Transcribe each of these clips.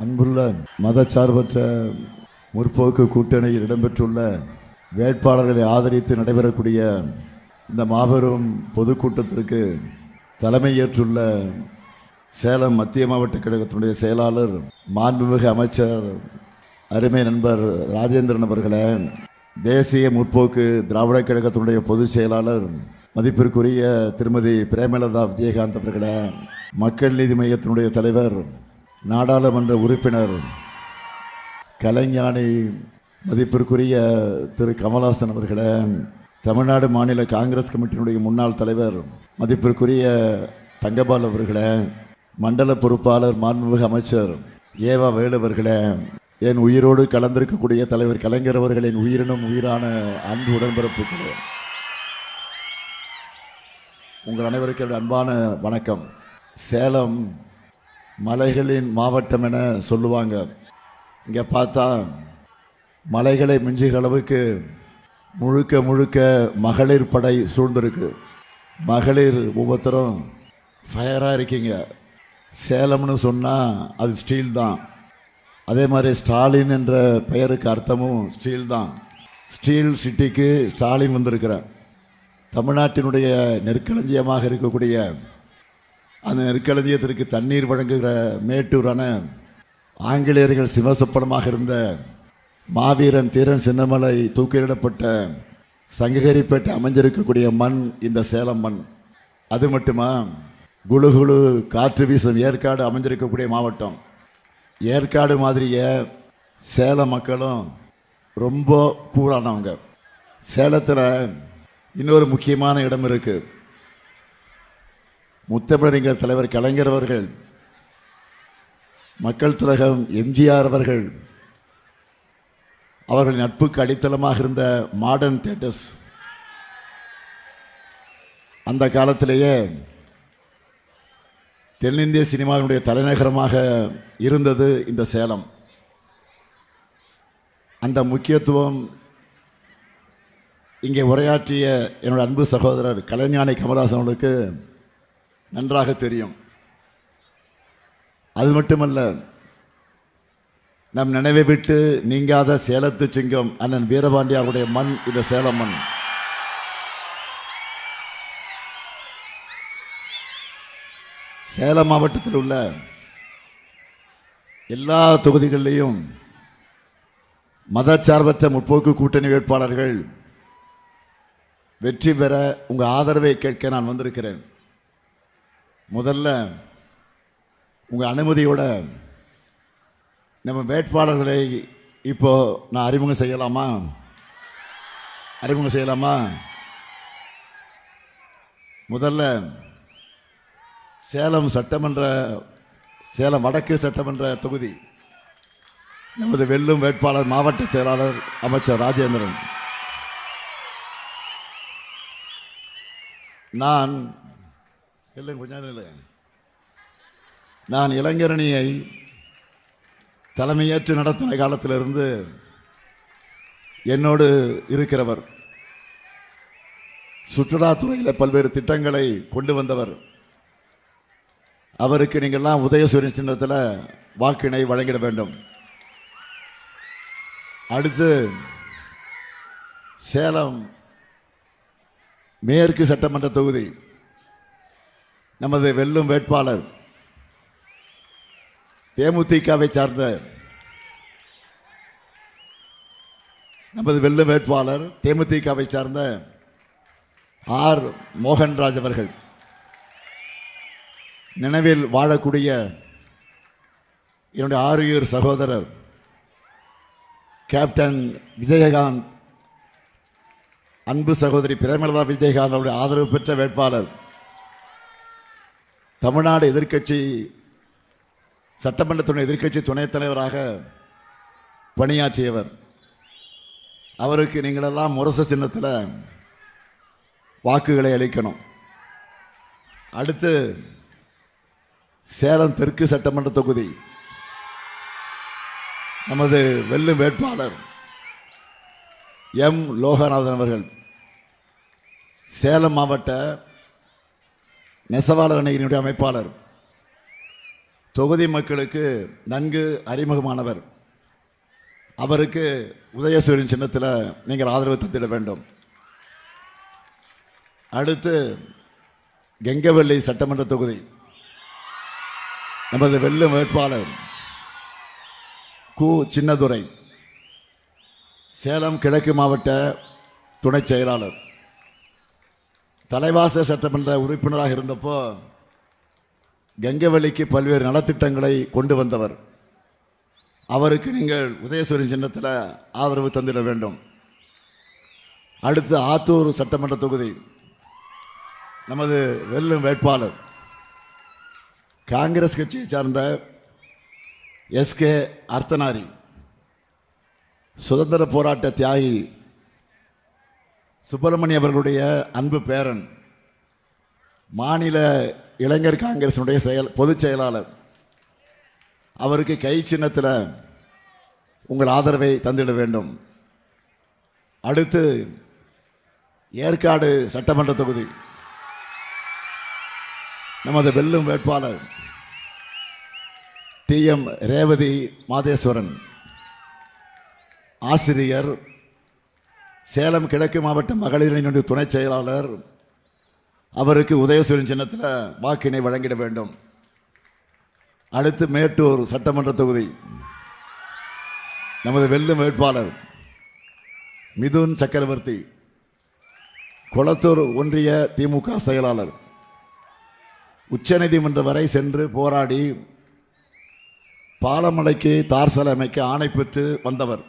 அன்புள்ள மதச்சார்பற்ற முற்போக்கு கூட்டணியில் இடம்பெற்றுள்ள வேட்பாளர்களை ஆதரித்து நடைபெறக்கூடிய இந்த மாபெரும் பொதுக்கூட்டத்திற்கு தலைமையேற்றுள்ள சேலம் மத்திய மாவட்ட கழகத்தினுடைய செயலாளர் மாண்புமிகு அமைச்சர் அருமை நண்பர் ராஜேந்திரன் அவர்களே, தேசிய முற்போக்கு திராவிட கழகத்தினுடைய பொதுச் செயலாளர் மதிப்பிற்குரிய திருமதி பிரேமலதா விஜயகாந்த் அவர்களே, மக்கள் நீதி மையத்தினுடைய தலைவர் நாடாளுமன்ற உறுப்பினர் கலைஞானி மதிப்பிற்குரிய திரு கமல்ஹாசன் அவர்களே, தமிழ்நாடு மாநில காங்கிரஸ் கமிட்டியினுடைய முன்னாள் தலைவர் மதிப்பிற்குரிய தங்கபால் அவர்களே, மண்டல பொறுப்பாளர் மாண்புமிகு அமைச்சர் ஏவா வேலு அவர்களே, என் உயிரோடு கலந்திருக்கக்கூடிய தலைவர் கலைஞர் அவர்களின் உயிரினும் உயிரான அன்பு உடன்பிறப்புகளே, உங்கள் அனைவருக்கும் அன்பான வணக்கம். சேலம் மலைகளின் மாவட்டம் என சொல்லுவாங்க. இங்கே பார்த்தா மலைகளை மிஞ்சுகிற அளவுக்கு முழுக்க முழுக்க மகளிர் படை சூழ்ந்திருக்கு. மகளிர் ஒவ்வொருத்தரும் ஃபயராக இருக்கீங்க. சேலம்னு சொன்னால் அது ஸ்டீல் தான். அதே மாதிரி ஸ்டாலின் என்ற பெயருக்கு அர்த்தமும் ஸ்டீல் தான். ஸ்டீல் சிட்டிக்கு ஸ்டாலின் வந்திருக்கிறார். தமிழ்நாட்டினுடைய நெற்களஞ்சியமாக இருக்கக்கூடிய அந்த நெற்களஞ்சியத்திற்கு தண்ணீர் வழங்குகிற மேட்டூரான ஆங்கிலேயர்கள் சிவசப்பனமாக இருந்த மாவீரன் தீரன் சின்னமலை தூக்கிலிடப்பட்ட சங்ககிரிப்பேட்டை அமைஞ்சிருக்கக்கூடிய மண் இந்த சேலம் மண். அது மட்டுமா, குழு குழு காற்று வீசும் ஏற்காடு அமைஞ்சிருக்கக்கூடிய மாவட்டம். ஏற்காடு மாதிரியே சேலம் மக்களும் ரொம்ப கூலானவங்க. சேலத்தில் இன்னொரு முக்கியமான இடம் இருக்கு. முத்தமிழறிஞர் தலைவர் கலைஞர் அவர்கள், மக்கள் திலகம் எம்ஜிஆர் அவர்கள், அவர்கள் நட்புக்கு அடித்தளமாக இருந்த மாடர்ன் தியேட்டர்ஸ், அந்த காலத்திலேயே தென்னிந்திய சினிமாவினுடைய தலைநகரமாக இருந்தது இந்த சேலம். அந்த முக்கியத்துவம் இங்கே உரையாற்றிய என்னோட அன்பு சகோதரர் கலைஞானி கமல்ஹாசன் அவர்களுக்கு நன்றாக தெரியும். அது மட்டுமல்ல, நம் நினைவை விட்டு நீங்காத சேலத்து சிங்கம் அண்ணன் வீரபாண்டியாருடைய மண் இந்த சேலம் மண். சேலம் மாவட்டத்தில் உள்ள எல்லா தொகுதிகளிலையும் மதச்சார்பற்ற முற்போக்கு கூட்டணி வேட்பாளர்கள் வெற்றி பெற உங்கள் ஆதரவை கேட்க நான் வந்திருக்கிறேன். முதல்ல உங்கள் அனுமதியோட நம்ம வேட்பாளர்களை இப்போ நான் அறிமுகம் செய்யலாமா? முதல்ல சேலம் வடக்கு சட்டமன்ற தொகுதி நமது வெல்லும் வேட்பாளர் மாவட்ட செயலாளர் அமைச்சர் ராஜேந்திரன். நான் இளைஞரணியை தலைமையேற்று நடத்தின காலத்திலிருந்து என்னோடு இருக்கிறவர். சுற்றுலாத்துறையில் பல்வேறு திட்டங்களை கொண்டு வந்தவர். அவருக்கு நீங்கள்லாம் உதயசூரியன் சின்னத்தில் வாக்கினை வழங்கிட வேண்டும். அடுத்து சேலம் மேற்கு சட்டமன்ற தொகுதி நமது வெல்லும் வேட்பாளர் தேமுதிகவை சார்ந்த தேமுதிகவை சார்ந்த ஆர் மோகன்ராஜ் அவர்கள். நினைவில் வாழக்கூடிய என்னுடைய ஆறுயிர் சகோதரர் கேப்டன் விஜயகாந்த், அன்பு சகோதரி பிரேமலதா விஜயகாந்த் அவருடைய ஆதரவு பெற்ற வேட்பாளர். தமிழ்நாடு சட்டமன்றத்தினுடைய எதிர்க்கட்சி துணைத் தலைவராக பணியாற்றியவர். அவருக்கு நீங்களெல்லாம் முரசு சின்னத்தில் வாக்குகளை அளிக்கணும். அடுத்து சேலம் தெற்கு சட்டமன்ற தொகுதி நமது வெல்லும் வேட்பாளர் எம் லோகநாதன் அவர்கள். சேலம் மாவட்ட நெசவாளர் அணியினுடைய அமைப்பாளர். தொகுதி மக்களுக்கு நன்கு அறிமுகமானவர். அவருக்கு உதயசூரியன் சின்னத்தில் நீங்கள் ஆதரவு தந்திட வேண்டும். அடுத்து கெங்கவள்ளி சட்டமன்ற தொகுதி நமது வெல்லும் வேட்பாளர் கு. சின்னதுரை, சேலம் கிழக்கு மாவட்ட துணை செயலாளர். தலைவாச சட்டமன்ற உறுப்பினராக இருந்தப்போ கெங்கவள்ளிக்கு பல்வேறு நலத்திட்டங்களை கொண்டு வந்தவர். அவருக்கு நீங்கள் உதயசூரியன் சின்னத்தில் ஆதரவு தந்திட வேண்டும். அடுத்து ஆத்தூர் சட்டமன்ற தொகுதி நமது வெல்லும் வேட்பாளர் காங்கிரஸ் கட்சியை சார்ந்த எஸ்கே அர்த்தனாரி, சுதந்திர போராட்ட தியாகி சுப்பிரமணிய அவர்களுடைய அன்பு பேரன், மாநில இளைஞர் காங்கிரசினுடைய பொதுச் செயலாளர். அவருக்கு கை சின்னத்தில் உங்கள் ஆதரவை தந்திட வேண்டும். அடுத்து ஏற்காடு சட்டமன்ற தொகுதி நமது வெல்லும் வேட்பாளர் TM ரேவதி மாதேஸ்வரன், ஆசிரியர், சேலம் கிழக்கு மாவட்ட மகளிரினுடைய துணை செயலாளர். அவருக்கு உதயசூரியன் சின்னத்தில் வாக்கினை வழங்கிட வேண்டும். அடுத்து மேட்டூர் சட்டமன்ற தொகுதி நமது வெல்லும் வேட்பாளர் மிதுன் சக்கரவர்த்தி, கொளத்தூர் ஒன்றிய திமுக செயலாளர். உச்சநீதிமன்றம் வரை சென்று போராடி பாலமலைக்கு தார் சாலை அமைக்க ஆணை பெற்று வந்தவர்.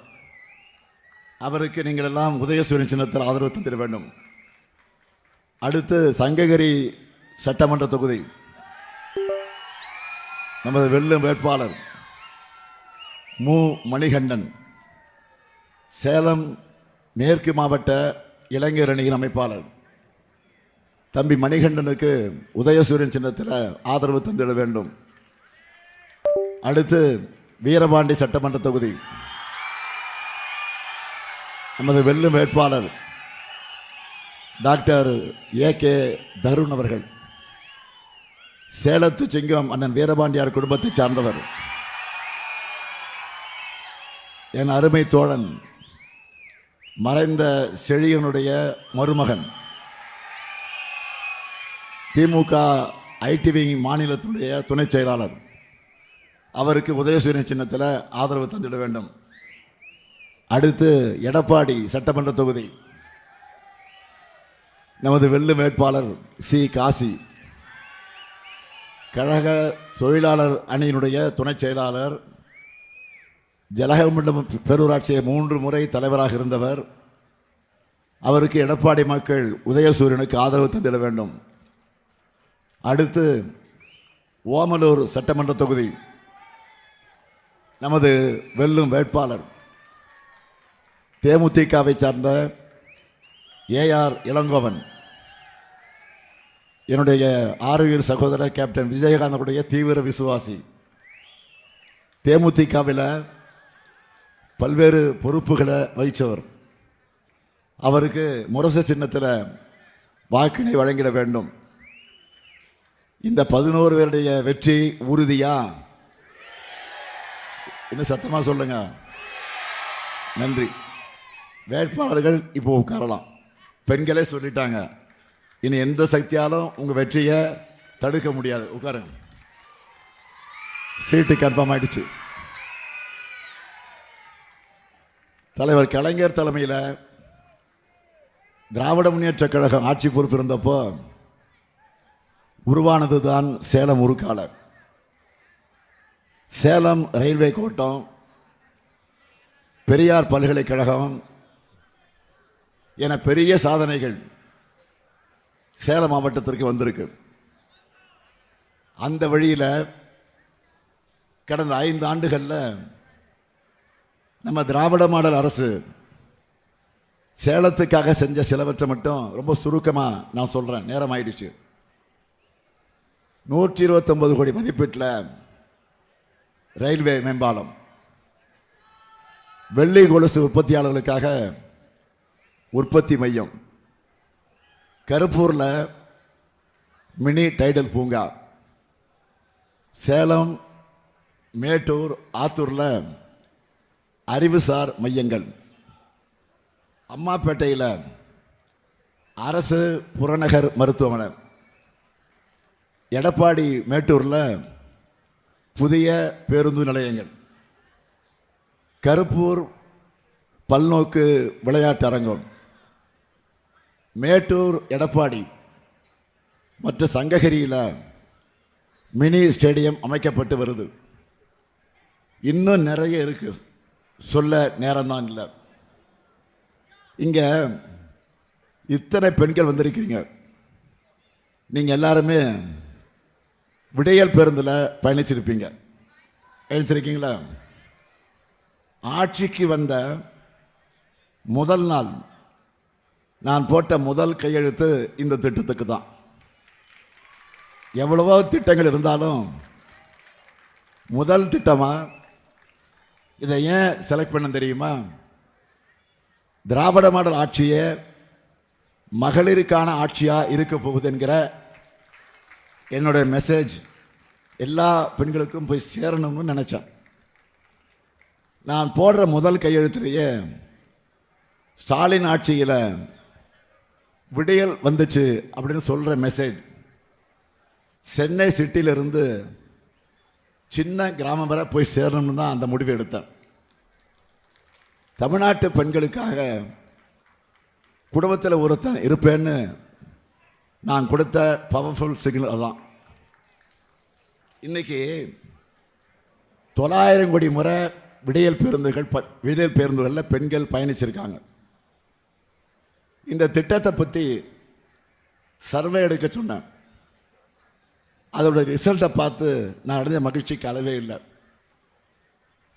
அவருக்கு நீங்கள் எல்லாம் உதயசூரியன் சின்னத்தில் ஆதரவு தந்திட வேண்டும். அடுத்து சங்ககிரி சட்டமன்ற தொகுதி நமது வெல்லும் வேட்பாளர் மு. மணிகண்டன், சேலம் மேற்கு மாவட்ட இளைஞர் அணியின் அமைப்பாளர். தம்பி மணிகண்டனுக்கு உதயசூரியன் சின்னத்தில் ஆதரவு தந்திட வேண்டும். அடுத்து வீரபாண்டி சட்டமன்ற தொகுதி நமது வெல்லும் வேட்பாளர் டாக்டர் AK தருண் அவர்கள், சேலத்து சிங்கம் அண்ணன் வீரபாண்டியார் குடும்பத்தை சார்ந்தவர். என் அருமை தோழன் மறைந்த செழியனுடைய மருமகன், திமுக ITV மாநிலத்துடைய துணை செயலாளர். அவருக்கு உதயசூரியன் சின்னத்தில் ஆதரவு தந்திட வேண்டும். அடுத்து எடப்பாடி சட்டமன்ற தொகுதி நமது வெல்லும் வேட்பாளர் சி. காசி, கழக தொழிலாளர் அணியினுடைய துணை செயலாளர், ஜலகமண்டலம் பேரூராட்சியை 3 முறை தலைவராக இருந்தவர். அவருக்கு எடப்பாடி மக்கள் உதயசூரியனுக்கு ஆதரவு தந்திட வேண்டும். அடுத்து ஓமலூர் சட்டமன்ற தொகுதி நமது வெல்லும் வேட்பாளர் தேமுதிகவை சார்ந்த AR இளங்கோவன், என்னுடைய ஆரோக்கிய சகோதரர் கேப்டன் விஜயகாந்தனுடைய தீவிர விசுவாசி. தேமுதிகவில் பல்வேறு பொறுப்புகளை வகித்தவர். அவருக்கு முரசு சின்னத்தில் வாக்கினை வழங்கிட வேண்டும். இந்த 11 பேருடைய வெற்றி உறுதியா? இன்னும் சத்தமா சொல்லுங்க. நன்றி. வேட்பாளர்கள் இப்போ உட்காரலாம். பெண்களே சொல்லிட்டாங்க, இனி எந்த சக்தியாலும் உங்க வெற்றியை தடுக்க முடியாது. உட்காருங்க. சீட்டு கன்ஃபார்ம் ஆயிடுச்சு. தலைவர் கலைஞர் தலைமையில் திராவிட முன்னேற்ற கழகம் ஆட்சி பொறுப்பு இருந்தப்போ உருவானது தான் சேலம் உருக்காலை. சேலம் ரயில்வே கோட்டம், பெரியார் பல்கலைக்கழகம் என பெரிய சாதனைகள் சேலம் மாவட்டத்திற்கு வந்திருக்கு. அந்த வழியில் கடந்த 5 ஆண்டுகளில் நம்ம திராவிட மாடல் அரசு சேலத்துக்காக செஞ்ச சிலவற்றை மட்டும் ரொம்ப சுருக்கமாக நான் சொல்கிறேன், நேரம் ஆயிடுச்சு. 129 கோடி மதிப்பீட்டில் ரயில்வே மேம்பாலம், வெள்ளி கொலுசு உற்பத்தியாளர்களுக்காக உற்பத்தி மையம், கருப்பூரில் மினி டைடல் பூங்கா, சேலம் மேட்டூர், ஆத்தூரில் அறிவுசார் மையங்கள், அம்மாப்பேட்டையில் அரசு புறநகர் மருத்துவமனை, எடப்பாடி மேட்டூரில் புதிய பேருந்து நிலையங்கள், கருப்பூர் பல்நோக்கு விளையாட்டு அரங்கம், மேட்டூர், எடப்பாடி மற்றும் சங்ககிரியில் மினி ஸ்டேடியம் அமைக்கப்பட்டு வருது. இன்னும் நிறைய இருக்கு, சொல்ல நேரம்தான் இல்லை. இங்கே இத்தனை பெண்கள் வந்திருக்கிறீங்க. நீங்கள் எல்லாருமே விடியல் பேருந்தில் பயணிச்சிருப்பீங்க. பயணிச்சிருக்கீங்களா? ஆட்சிக்கு வந்த முதல் நாள் நான் போட்ட முதல் கையெழுத்து இந்த திட்டத்துக்கு தான். எவ்வளவோ திட்டங்கள் இருந்தாலும் முதல் திட்டமாக இதை ஏன் செலக்ட் பண்ண தெரியுமா? திராவிட மாடல் ஆட்சியே மகளிருக்கான ஆட்சியாக இருக்க போகுது என்கிற என்னுடைய மெசேஜ் எல்லா பெண்களுக்கும் போய் சேரணும்னு நினச்சேன். நான் போடுற முதல் கையெழுத்திலேயே ஸ்டாலின் ஆட்சியில் விடியல் வந்துச்சு அப்படின்னு சொல்கிற மெசேஜ் சென்னை சிட்டியிலிருந்து சின்ன கிராமம் வரை போய் சேரணும்னு தான் அந்த முடிவை எடுத்தேன். தமிழ்நாட்டு பெண்களுக்காக குடும்பத்தில் ஒருத்தன் இருப்பேன்னு நான் கொடுத்த பவர்ஃபுல் சிக்னல் அதான். இன்னைக்கு 900 கோடி முறை விடியல் பேருந்துகளில் பெண்கள் பயணிச்சிருக்காங்க. இந்த திட்டத்தை பற்றி சர்வே எடுக்க சொன்னேன். அதோட ரிசல்ட்டை பார்த்து நான் அடைஞ்ச மகிழ்ச்சிக்கு அளவே இல்லை.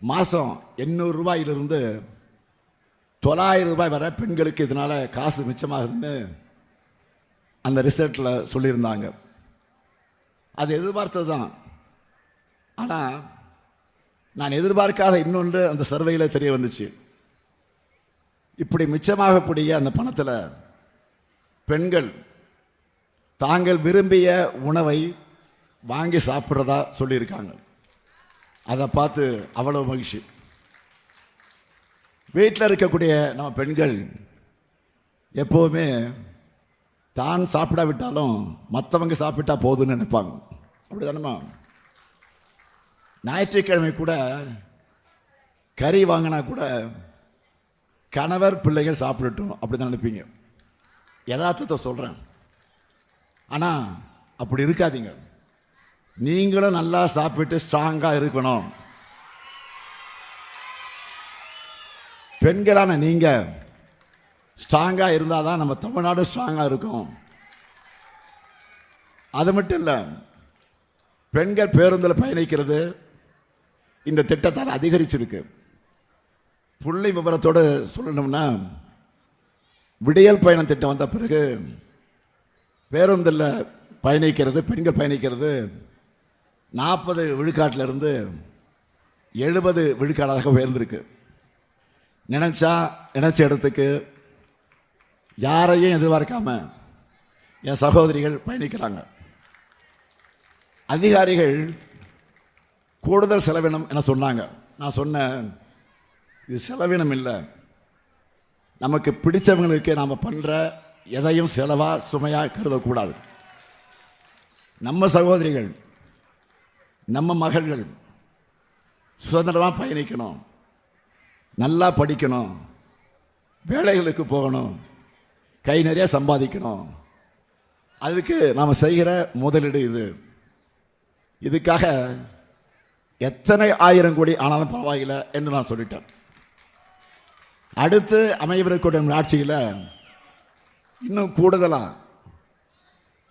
மாதம் 800 ரூபாயிலிருந்து 900 ரூபாய் வரை பெண்களுக்கு இதனால் காசு மிச்சமாகுதுன்னு அந்த ரிசல்ட்டில் சொல்லியிருந்தாங்க. அது எதிர்பார்த்தது தான். ஆனால் நான் எதிர்பார்க்காத இன்னொன்று அந்த சர்வேயில் தெரிய வந்துச்சு. இப்படி மிச்சமாகக்கூடிய அந்த பணத்தில் பெண்கள் தாங்கள் விரும்பிய உணவை வாங்கி சாப்பிட்றதா சொல்லியிருக்காங்க. அதை பார்த்து அவ்வளோ மகிழ்ச்சி. வீட்டில் இருக்கக்கூடிய நம்ம பெண்கள் எப்போவுமே தான் சாப்பிடாவிட்டாலும் மற்றவங்க சாப்பிட்டா போதுன்னு நினைப்பாங்க. அப்படி தானேம்மா? ஞாயிற்றுக்கிழமை கூட கறி வாங்கினா கூட கணவர் பிள்ளைகள் சாப்பிடட்டும் அப்படி தான் நினைப்பீங்க. யதார்த்தத்தை சொல்கிறேன். ஆனால் அப்படி இருக்காதீங்க. நீங்களும் நல்லா சாப்பிட்டு ஸ்ட்ராங்காக இருக்கணும். பெண்களான நீங்கள் ஸ்ட்ராங்காக இருந்தால் தான் நம்ம தமிழ்நாடு ஸ்ட்ராங்காக இருக்கும். அது மட்டும் இல்லை, பெண்கள் பேருந்தில் பயணிக்கிறது இந்த திட்டத்தால் அதிகரிச்சிருக்கு. புள்ளி விவரத்தோடு சொல்லணும்னா, விடியல் பயணம் திட்டம் வந்த பிறகு பேருந்தில் பயணிக்கிறது, பெண்கள் பயணிக்கிறது 40 விழுக்காட்டிலிருந்து 70 விழுக்காடாக உயர்ந்திருக்கு. நினைச்ச இடத்துக்கு யாரையும் எதிர்பார்க்காம என் சகோதரிகள் பயணிக்கிறாங்க. அதிகாரிகள் கூடுதல் செலவினம் என சொன்னாங்க. நான் சொன்னேன், இது செலவினம் இல்லை. நமக்கு பிடிச்சவங்களுக்கு நாம் பண்ணுற எதையும் செலவாக சுமையாக கருதக்கூடாது. நம்ம சகோதரிகள், நம்ம மகள்கள் சுதந்திரமாக பயணிக்கணும், நல்லா படிக்கணும், வேலைகளுக்கு போகணும், கை நிறைய சம்பாதிக்கணும். அதுக்கு நாம் செய்கிற முதலீடு இது. இதுக்காக எத்தனை 1000 கோடி ஆனாலும் பரவாயில்லை என்று நான் சொல்லிட்டேன். அடுத்து அமையவிருக்கும் ஆட்சியில் இன்னும் கூடுதலாக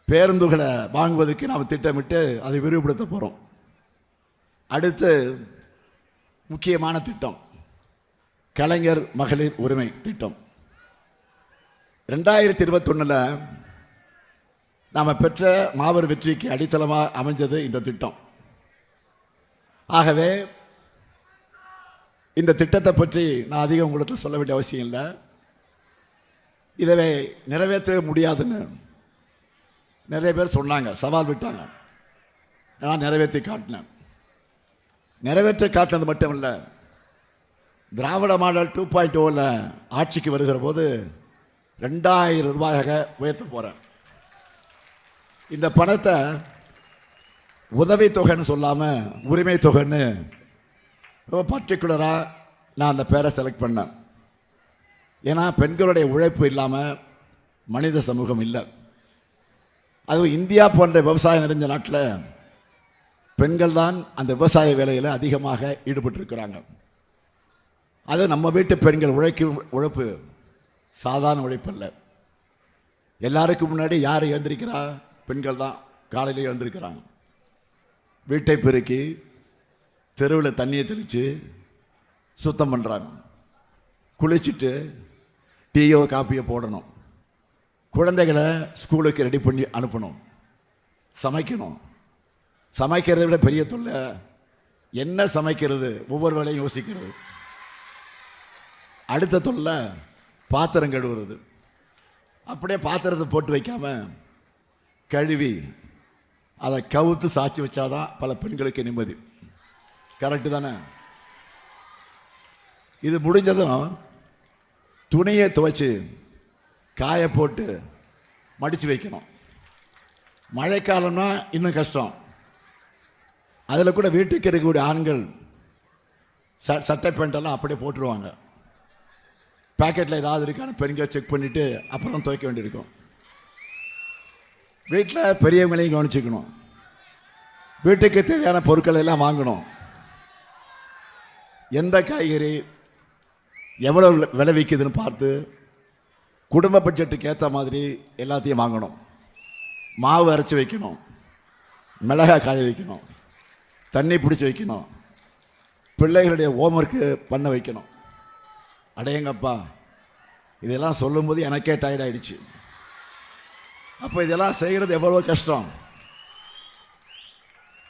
பேருந்துகளை வாங்குவதற்கு நாம் திட்டமிட்டு அதை விரிவுபடுத்த போகிறோம். அடுத்து முக்கியமான திட்டம் கலைஞர் மகளிர் உரிமை திட்டம். 2021 நாம் பெற்ற மாபெரும் வெற்றிக்கு அடித்தளமாக அமைஞ்சது இந்த திட்டம். ஆகவே இந்த திட்டத்தை பற்றி நான் அதிகம் உங்களுக்கு சொல்ல வேண்டிய அவசியம் இல்லை. இதை நிறைவேற்ற முடியாதுன்னு நிறைய பேர் சொன்னாங்க, சவால் விட்டாங்க. நான் நிறைவேற்றி காட்டினேன். நிறைவேற்ற காட்டினது மட்டும் இல்லை, திராவிட மாடல் 2.0 ஆட்சிக்கு வருகிற போது 2000 ரூபாயாக உயர்த்த போகிறேன். இந்த பணத்தை உதவி தொகைன்னு சொல்லாமல் உரிமை தொகைன்னு ரொம்ப பர்டிகுலராக நான் அந்த பேரை செலக்ட் பண்ணேன். ஏன்னா பெண்களுடைய உழைப்பு இல்லாமல் மனித சமூகம் இல்லை. அதுவும் இந்தியா போன்ற விவசாயம் நிறைஞ்ச நாட்டில் பெண்கள் தான் அந்த விவசாய வேலையில் அதிகமாக ஈடுபட்டிருக்கிறாங்க. அது நம்ம வீட்டு பெண்கள் உழைக்கும் உழைப்பு சாதாரண உழைப்பு இல்லை. எல்லாருக்கும் முன்னாடி யார் எழுந்திருக்கிறா? பெண்கள் தான் காலையில் எழுந்திருக்கிறாங்க. வீட்டை பெருக்கி தெருவில் தண்ணியை தெளித்து சுத்தம் பண்ணுறாங்க. குளிச்சுட்டு டீயோ காப்பியோ போடணும். குழந்தைகளை ஸ்கூலுக்கு ரெடி பண்ணி அனுப்பணும். சமைக்கணும். சமைக்கிறதை விட பெரிய தொல்லை என்ன சமைக்கிறது, ஒவ்வொரு வேளையும் யோசிக்கிறது. அடுத்த தொல்லை பாத்திரம் கழுவுறது. அப்படியே பாத்திரத்தை போட்டு வைக்காம கழுவி அதை கவுத்து சாய்ச்சி வச்சாதான் பல பெண்களுக்கு நிம்மதி. கரெக்டு தானே? இது முடிஞ்சதும் துணியை துவைச்சி காய போட்டு மடித்து வைக்கணும். மழைக்காலம்னா இன்னும் கஷ்டம். அதில் கூட வீட்டுக்கு இருக்கக்கூடிய ஆண்கள் சட்டை பேண்டெல்லாம் அப்படியே போட்டுருவாங்க. பேக்கெட்டில் ஏதாவது இருக்கான்னு பெண்கள் செக் பண்ணிவிட்டு அப்புறம் துவைக்க வேண்டியிருக்கும். வீட்டில் பெரியவங்களையும் கவனிச்சுக்கணும். வீட்டுக்கு தேவையான பொருட்களை எல்லாம் வாங்கணும். எந்த காய்கறி எவ்வளோ விலை விற்குதுன்னு பார்த்து குடும்ப பட்ஜெட்டுக்கு ஏற்ற மாதிரி எல்லாத்தையும் வாங்கணும். மாவு அரைச்சி வைக்கணும். மிளகாய் காய வைக்கணும். தண்ணி பிடிச்சி வைக்கணும். பிள்ளைகளுடைய ஹோம்ஒர்க்கு பண்ண வைக்கணும். அடையங்கப்பா, இதெல்லாம் சொல்லும்போது எனக்கே டயர்ட் ஆகிடுச்சு. அப்போ இதெல்லாம் செய்கிறது எவ்வளோ கஷ்டம்.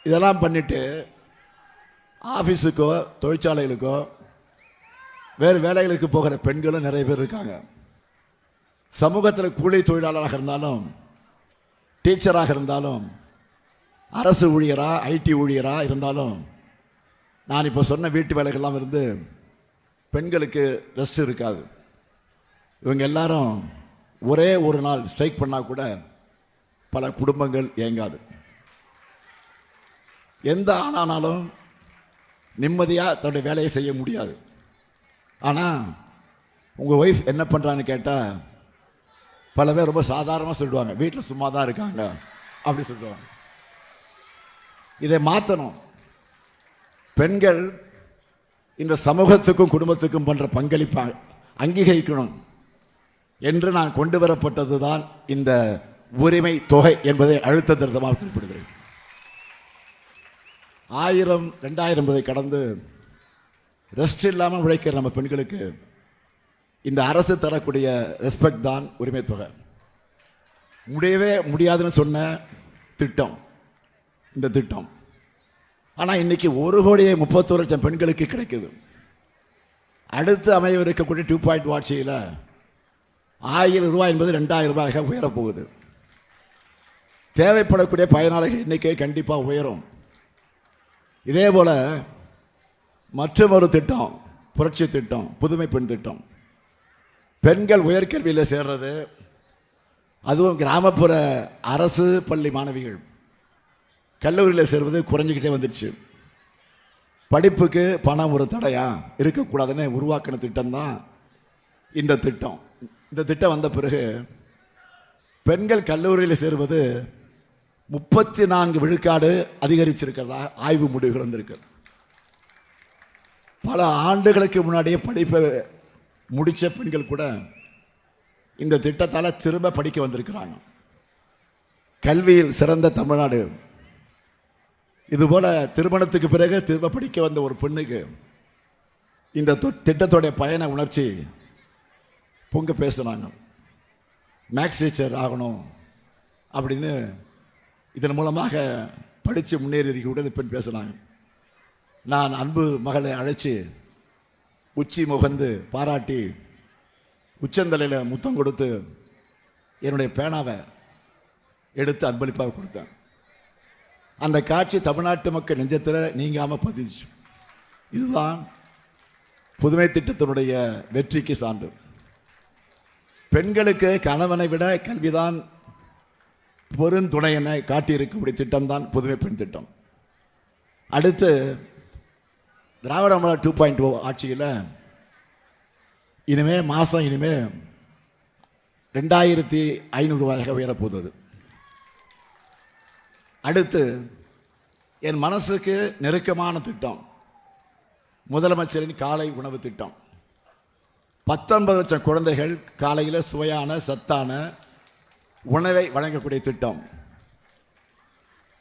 இதெல்லாம் பண்ணிவிட்டு ஆஃபீஸுக்கோ தொழிற்சாலைகளுக்கோ வேறு வேலைகளுக்கு போகிற பெண்களும் நிறைய பேர் இருக்காங்க. சமூகத்தில் கூலி தொழிலாளராக இருந்தாலும், டீச்சராக இருந்தாலும், அரசு ஊழியரா ஐடி ஊழியரா இருந்தாலும், நான் இப்போ சொன்ன வீட்டு வேலைகள்லாம் இருந்து பெண்களுக்கு ரெஸ்ட் இருக்காது. இவங்க எல்லாரும் ஒரே ஒரு நாள் ஸ்ட்ரைக் பண்ணால் கூட பல குடும்பங்கள் இயங்காது. எந்த ஆணானாலும் நிம்மதியாக தன்னுடைய வேலையை செய்ய முடியாது. ஆனால் உங்கள் ஒய்ஃப் என்ன பண்ணுறான்னு கேட்டால் பல பேர் ரொம்ப சாதாரணமாக சொல்லிடுவாங்க, வீட்டில் சும்மா தான் இருக்காங்க அப்படி சொல்லுவாங்க. இதை மாற்றணும். பெண்கள் இந்த சமூகத்துக்கும் குடும்பத்துக்கும் பண்ணுற பங்களிப்பை அங்கீகரிக்கணும் என்று நான் கொண்டு வரப்பட்டது தான் இந்த உரிமை தொகை என்பதை அழுத்த திருத்தமாக குறிப்பிடுகிறேன். 1000 2000 என்பதை கடந்து ரெஸ்ட் இல்லாமல் உழைக்கிற நம்ம பெண்களுக்கு இந்த அரசு தரக்கூடிய ரெஸ்பெக்ட் தான் உரிமை தொகை. முடியவே முடியாதுன்னு சொன்ன திட்டம் இந்த திட்டம். ஆனால் இன்னைக்கு 1,31,00,000 பெண்களுக்கு கிடைக்குது. அடுத்து அமையவிருக்கக்கூடிய 2.0 ஆட்சியில் 1000 ரூபாய் என்பது 2000 ரூபாயாக உயரப்போகுது. தேவைப்படக்கூடிய பயனாளர்கள் எண்ணிக்கை கண்டிப்பாக உயரும். இதே போல் மற்றொரு திட்டம், புரட்சி திட்டம், புதுமை பெண் திட்டம். பெண்கள் உயர்கல்வியில் சேர்றது, அதுவும் கிராமப்புற அரசு பள்ளி மாணவிகள் கல்லூரியில் சேர்வது குறைஞ்சிக்கிட்டே வந்துடுச்சு. படிப்புக்கு பணம் ஒரு தடையாக இருக்கக்கூடாதுன்னு உருவாக்கின திட்டம் தான் இந்த திட்டம். இந்த திட்டம் வந்த பிறகு பெண்கள் கல்லூரியில் சேருவது 34 விழுக்காடு அதிகரிச்சிருக்கிறதா ஆய்வு முடிவுகள் வந்திருக்கு. பல ஆண்டுகளுக்கு முன்னாடியே படிப்பை முடித்த பெண்கள் கூட இந்த திட்டத்தால் திரும்ப படிக்க வந்திருக்கிறாங்க. கல்வியில் சிறந்த தமிழ்நாடு. இதுபோல் திருமணத்துக்கு பிறகு திரும்ப படிக்க வந்த ஒரு பெண்ணுக்கு இந்த திட்டத்துடைய பயண உணர்ச்சி பொங்க பேசுனாங்க. மேக்ஸ் டீச்சர் ஆகணும் அப்படின்னு இதன் மூலமாக படித்து முன்னேறி இருக்கக்கூடிய இந்த பெண் பேசுனாங்க. நான் அன்பு மகளை அழைச்சி உச்சி முகந்து பாராட்டி உச்சந்தலையில் முத்தம் கொடுத்து என்னுடைய பேனாவை எடுத்து அன்பளிப்பாக கொடுத்தேன். அந்த காட்சி தமிழ்நாட்டு மக்கள் நெஞ்சத்தில் நீங்காமல் பதிச்சு. இதுதான் புதுமை திட்டத்தினுடைய வெற்றிக்கு சான்று. பெண்களுக்கு கணவனை விட கல்விதான் பெருந்துணை என காட்டியிருக்கக்கூடிய திட்டம்தான் புதுமை பெண் திட்டம். அடுத்து திராவிட மாடல் 2.0 ஆட்சியில் இனிமே மாதம் 2500 ரூபாயாக உயரப்போகுது. அடுத்து என் மனசுக்கு நெருக்கமான திட்டம் முதலமைச்சரின் காலை உணவு திட்டம். 19 லட்சம் குழந்தைகள் காலையில் சுவையான சத்தான உணவை வழங்கக்கூடிய திட்டம்.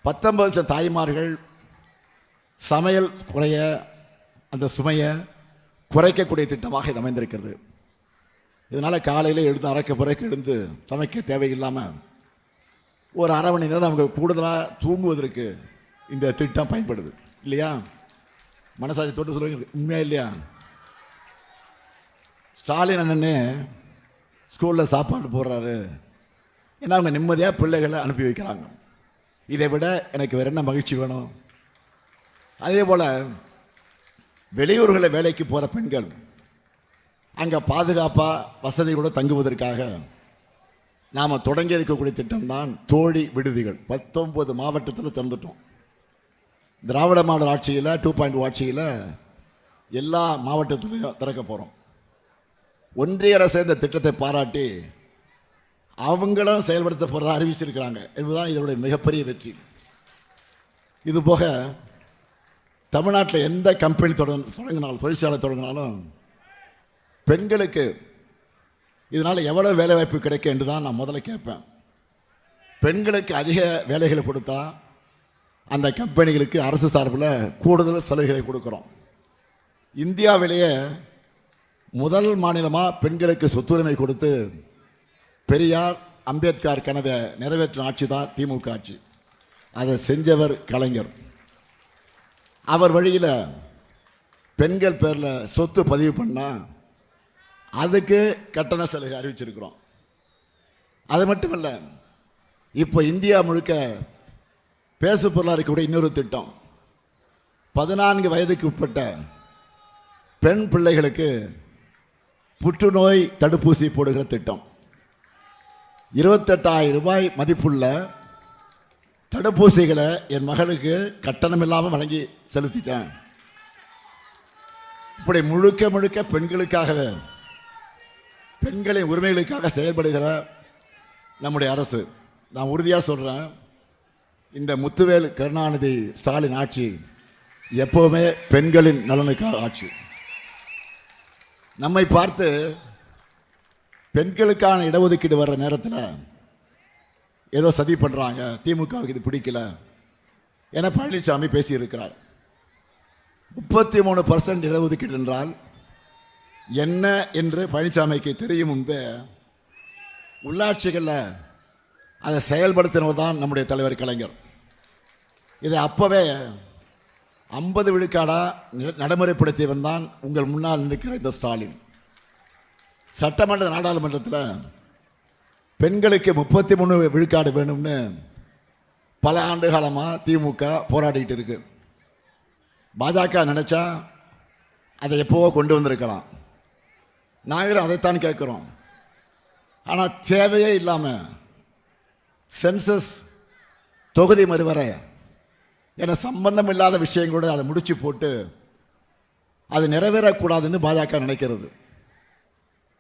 19 லட்சம் தாய்மார்கள் சமையல் குறைய அந்த சுமையை குறைக்கக்கூடிய திட்டமாக இது அமைந்திருக்கிறது. இதனால் காலையில் எழுந்து அரைக்க பிறகு எழுந்து சமைக்க தேவையில்லாமல் ஒரு அரை மணி நேரம் அவங்க கூடுதலாக தூங்குவதற்கு இந்த திட்டம் பயன்படுது இல்லையா? மனசாட்சி தொட்டு சொல்லுங்க, உண்மையா இல்லையா? ஸ்டாலின் அண்ணனே ஸ்கூலில் சாப்பாடு போடுறாரு, ஏன்னா அவங்க நிம்மதியாக பிள்ளைகளை அனுப்பி வைக்கிறாங்க. இதை விட எனக்கு வேறு என்ன மகிழ்ச்சி வேணும்? அதே போல் வெளியூர்களில் வேலைக்கு போகிற பெண்கள் அங்கே பாதுகாப்பாக வசதிகளோடு தங்குவதற்காக நாம் தொடங்கி இருக்கக்கூடிய திட்டம் தான் தோழி விடுதிகள். 19 மாவட்டத்தில் திறந்துட்டோம். திராவிட மாடல் ஆட்சியில் 2.0 ஆட்சியில் எல்லா மாவட்டத்திலையும் திறக்க போகிறோம். ஒன்றிய அரசு இந்த திட்டத்தை பாராட்டி அவங்களும் செயல்படுத்த போகிறதா அறிவிச்சிருக்கிறாங்க என்பதுதான் இதனுடைய மிகப்பெரிய வெற்றி. இதுபோக தமிழ்நாட்டில் எந்த கம்பெனி தொடங்கினாலும் தொழிற்சாலை தொடங்கினாலும் பெண்களுக்கு இதனால் எவ்வளோ வேலைவாய்ப்பு கிடைக்கும் என்று தான் நான் முதல்ல கேட்பேன். பெண்களுக்கு அதிக வேலைகளை கொடுத்தா அந்த கம்பெனிகளுக்கு அரசு சார்பில் கூடுதல் சலுகைகளை கொடுக்குறோம். இந்தியாவிலேயே முதல் மாநிலமாக பெண்களுக்கு சொத்துரிமை கொடுத்து பெரியார் அம்பேத்கர் கனவை நிறைவேற்றும் ஆட்சி தான் திமுக ஆட்சி. அதை செஞ்சவர் கலைஞர். அவர் வழியில் பெண்கள் பேரில் சொத்து பதிவு பண்ணால் அதுக்கு கட்டண சலுகை அறிவிச்சிருக்கிறோம். அது மட்டுமல்ல, இப்போ இந்தியா முழுக்க பேசு பொருளாக இருக்கக்கூடிய இன்னொரு திட்டம் 14 வயதுக்கு உட்பட்ட பெண் பிள்ளைகளுக்கு புற்றுநோய் தடுப்பூசி போடுகிற திட்டம். 28,000 ரூபாய் மதிப்புள்ள தடுப்பூசிகளை என் மகளுக்கு கட்டணம் இல்லாமல் வழங்கி செலுத்திட்டேன். இப்படி முழுக்க முழுக்க பெண்களுக்காகவே, பெண்களின் உரிமைகளுக்காக செயல்படுகிற நம்முடைய அரசு. நான் உறுதியாக சொல்கிறேன், இந்த முத்துவேல் கருணாநிதி ஸ்டாலின் ஆட்சி எப்போவுமே பெண்களின் நலனுக்காக ஆட்சி. நம்மை பார்த்து பெண்களுக்கான இடஒதுக்கீடு வர்ற நேரத்தில் ஏதோ சதி பண்ணுறாங்க, திமுகவுக்கு இது பிடிக்கல என பழனிசாமி பேசியிருக்கிறார். 33% இடஒதுக்கீடு என்றால் என்ன என்று பழனிசாமிக்கு தெரியும் முன்பே உள்ளாட்சிகளில் அதை செயல்படுத்தினவர் தான் நம்முடைய தலைவர் கலைஞர். இதை அப்போவே 50 விழுக்காடாக நடைமுறைப்படுத்தியவன் தான் உங்கள் முன்னால் நிற்கிற இந்த ஸ்டாலின். சட்டமன்ற நாடாளுமன்றத்தில் பெண்களுக்கு 33 விழுக்காடு வேணும்னு பல ஆண்டு காலமாக திமுக போராடிட்டு இருக்கு. பாஜக நினச்சா அதை எப்போவோ கொண்டு வந்திருக்கலாம். நாங்களும் அதைத்தான் கேட்குறோம். ஆனால் தேவையே இல்லாமல் சென்சஸ், தொகுதி மறுவரை என சம்பந்தம் இல்லாத விஷயங்களோடு அதை முடிச்சு போட்டு அது நிறைவேறக்கூடாதுன்னு பாஜக நினைக்கிறது.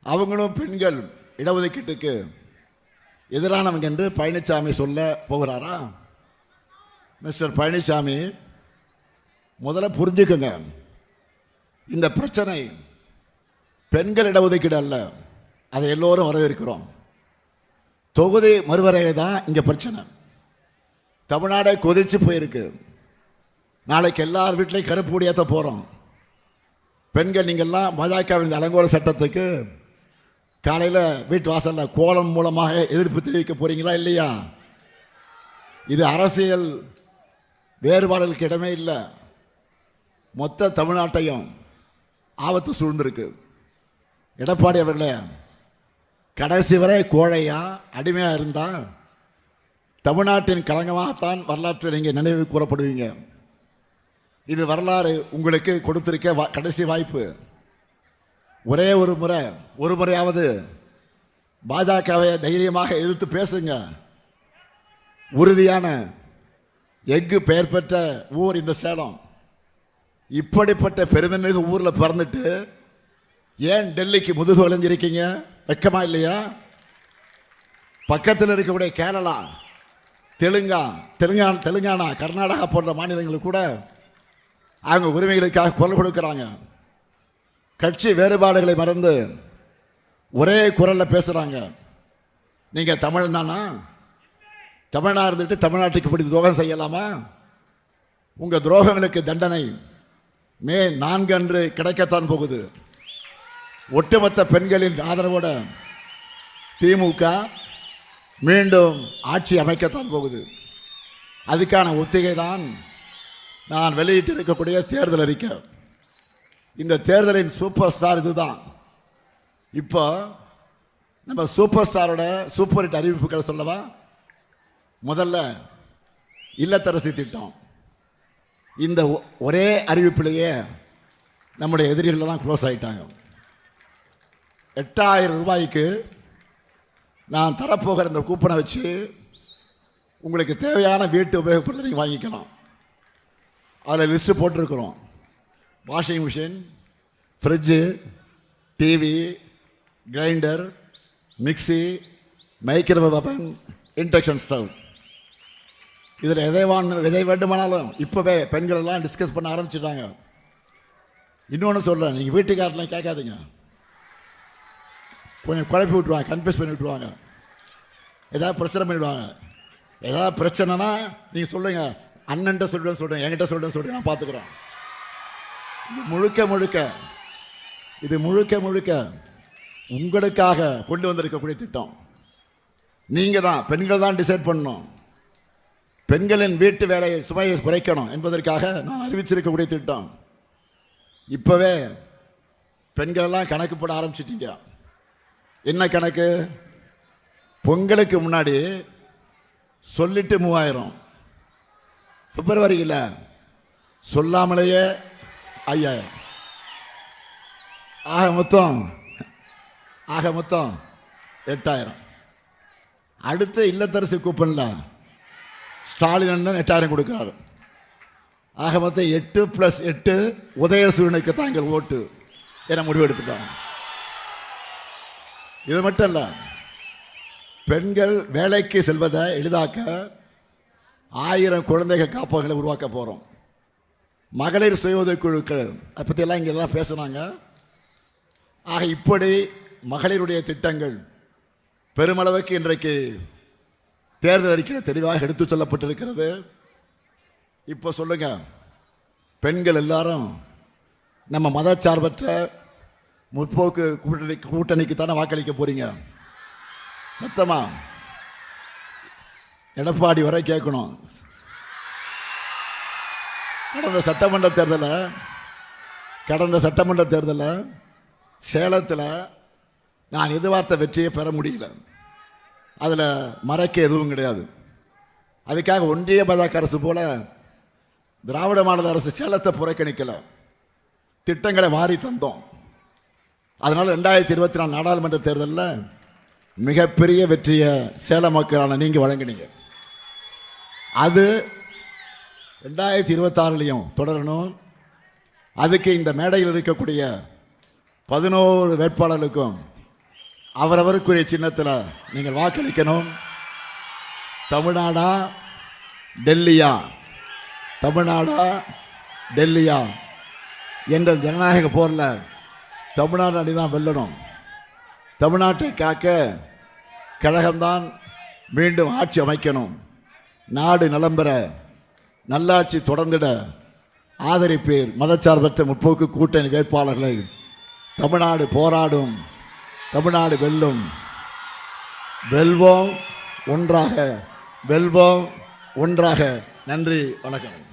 அவங்களும் பெண்கள் இடஒதுக்கீட்டுக்கு எதிரானவங்க என்று பழனிசாமி சொல்ல போகிறாரா? மிஸ்டர் பழனிசாமி, முதல்ல புரிஞ்சுக்குங்க, இந்த பிரச்சனை பெண்கள் இடஒதுக்கீடு அல்ல, அதை எல்லோரும் வரவேற்கிறோம். தொகுதி மறுவரையை தான் இங்கே பிரச்சனை. தமிழ்நாடே கொதிச்சு போயிருக்கு. நாளைக்கு எல்லார் வீட்லையும் கருப்பு ஏற்ற போகிறோம். பெண்கள் நீங்கள்லாம் பாஜகவின் அலங்கோல சட்டத்துக்கு காலையில் வீட்டு வாசலில் கோலம் மூலமாக எதிர்ப்பு தெரிவிக்க போகிறீங்களா இல்லையா? இது அரசியல் வேறுபாடுகளுக்கு இடமே இல்லை. மொத்த தமிழ்நாட்டையும் ஆபத்து சூழ்ந்திருக்கு. எடப்பாடி அவர்களே, கடைசி வரை கோழையா அடிமையாக இருந்தால் தமிழ்நாட்டின் களங்கமாகத்தான் வரலாற்றில் நீங்கள் நினைவு கூறப்படுவீங்க. இது வரலாறு உங்களுக்கு கொடுத்திருக்க கடைசி வாய்ப்பு. ஒரே ஒரு முறையாவது பாஜகவை தைரியமாக எதிர்த்து பேசுங்க. உறுதியான எஃகு பெயர் பெற்ற ஊர் இந்த சேலம். இப்படிப்பட்ட பெருமைமிகு ஊரில் பிறந்துட்டு ஏன் டெல்லிக்கு முதுகு வளைஞ்சிருக்கீங்க? வெக்கமா இல்லையா? பக்கத்தில் இருக்கக்கூடிய கேரளா, தெலுங்கானா, கர்நாடகா போன்ற மாநிலங்கள் கூட அவங்க உரிமைகளுக்காக குரல் கொடுக்குறாங்க. கட்சி வேறுபாடுகளை மறந்து ஒரே குரலில் பேசுகிறாங்க. நீங்கள் தமிழ் தானா? தமிழனாக இருந்துட்டு தமிழ்நாட்டுக்கு இப்படி துரோகம் செய்யலாமா? உங்கள் துரோகங்களுக்கு தண்டனை மே 4 அன்று கிடைக்கத்தான் போகுது. ஒட்டுமொத்த பெண்களின் ஆதரவோட திமுக மீண்டும் ஆட்சி அமைக்கத்தான் போகுது. அதுக்கான ஒத்திகை தான் நான் வெளியிட்டு இருக்கக்கூடிய தேர்தல் அறிக்கை. இந்த தேர்தலின் சூப்பர் ஸ்டார் இதுதான். இப்போ நம்ம சூப்பர் ஸ்டாரோட சூப்பர் ஹிட் அறிவிப்புகள் சொல்லவா? முதல்ல இல்லத்தரசி திட்டம். இந்த ஒரே அறிவிப்பிலேயே நம்முடைய எதிரிகளெல்லாம் க்ளோஸ் ஆகிட்டாங்க. 8000 ரூபாய்க்கு நான் தரப்போகிற இந்த கூப்பனை வச்சு உங்களுக்கு தேவையான வீட்டு உபயோகப் பொருட்களை நீங்கள் வாங்கிக்கலாம். அதில் லிஸ்ட்டு போட்டிருக்கிறோம். Washing machine, fridge, TV, grinder, mixie, microwave அவன், இண்டக்ஷன் ஸ்டவ். இதில் எதை வேண்டுமானாலும் இப்போவே பெண்கள் எல்லாம் டிஸ்கஸ் பண்ண ஆரம்பிச்சிட்டாங்க. இன்னொன்று சொல்கிறேன், நீங்கள் வீட்டுக்காரெலாம் கேட்காதீங்க. கொஞ்சம் குழப்பி விட்டுருவாங்க, கன்ஃபியூஸ் பண்ணி விட்டுருவாங்க, ஏதாவது பிரச்சனை பண்ணிவிடுவாங்க. ஏதாவது பிரச்சனைனா நீங்கள் சொல்லுங்கள், அண்ணன்ட்ட சொல்லுவேன், என்கிட்ட சொல்லுவேன், நான் பார்த்துக்குறேன். இது முழுக்க உங்களுக்காக கொண்டு வந்திருக்கக்கூடிய திட்டம். நீங்கள் தான், பெண்கள் தான் டிசைட் பண்ணணும். பெண்களின் வீட்டு வேலையை சுமையை குறைக்கணும் என்பதற்காக நான் அறிவிச்சிருக்கக்கூடிய திட்டம். இப்போவே பெண்களெல்லாம் கணக்கு போட ஆரம்பிச்சிட்டீங்க. என்ன கணக்கு? பொங்கலுக்கு முன்னாடி சொல்லிட்டு 3000, பிப்ரவரியில் சொல்லாமலேயே 5000, ஆக மொத்தம் 8000. அடுத்த இல்லத்தரசி கூப்பனில் ஸ்டாலின் 8000 கொடுக்குறாரு. ஆக மொத்தம் 8+8 உதயசூரனுக்கு தாங்கள் ஓட்டு என முடிவெடுத்துட்டாங்க. இது மட்டும் இல்லை, பெண்கள் வேலைக்கு செல்வதை எளிதாக்க 1000 குழந்தைகள் காப்பகங்களை உருவாக்க போகிறோம். மகளிர் சுய உதவி குழுக்கள், அதை பற்றியெல்லாம் இங்கே எல்லாம் பேசுகிறாங்க. ஆக இப்படி மகளிருடைய திட்டங்கள் பெருமளவுக்கு இன்றைக்கு தேர்தல் அறிக்கையில் தெளிவாக எடுத்து சொல்லப்பட்டிருக்கிறது. இப்போ சொல்லுங்க, பெண்கள் எல்லாரும் நம்ம மதச்சார்பற்ற முற்போக்கு கூட்டணிக்கு தானே வாக்களிக்க போறீங்க? சத்தமா எடப்பாடி வரை கேட்கணும். கடந்த சட்டமன்ற தேர்தலில் சேலத்தில் நான் எதிர்பார்த்த வெற்றியை பெற முடியல. அதில் மறைக்க எதுவும் கிடையாது. அதுக்காக ஒன்றிய பாஜக அரசு போல திராவிட மாடல் அரசு சேலத்தை புறக்கணிக்கலை, திட்டங்களை வாரி தந்தோம். அதனால் 2024 நாடாளுமன்ற தேர்தலில் மிகப்பெரிய வெற்றியை சேலம் மக்களான நீங்கள் வழங்கினீங்க. அது 2026 தொடரணும். அதுக்கு இந்த மேடையில் இருக்கக்கூடிய 11 வேட்பாளர்களுக்கும் அவரவருக்குரிய சின்னத்தில் நீங்கள் வாக்களிக்கணும். தமிழ்நாடா டெல்லியா என்ற ஜனநாயக போரில் தமிழ்நாடு அணிதான் வெல்லணும். தமிழ்நாட்டை காக்க கழகம்தான் மீண்டும் ஆட்சி அமைக்கணும். நாடு நலம் பெற, நல்லாட்சி தொடர்ந்திட ஆதரிப்பீர் மதச்சார்பற்ற முற்போக்கு கூட்டணி வேட்பாளர்களை. தமிழ்நாடு போராடும், தமிழ்நாடு வெல்லும். வெல்வோம் ஒன்றாக. நன்றி, வணக்கம்.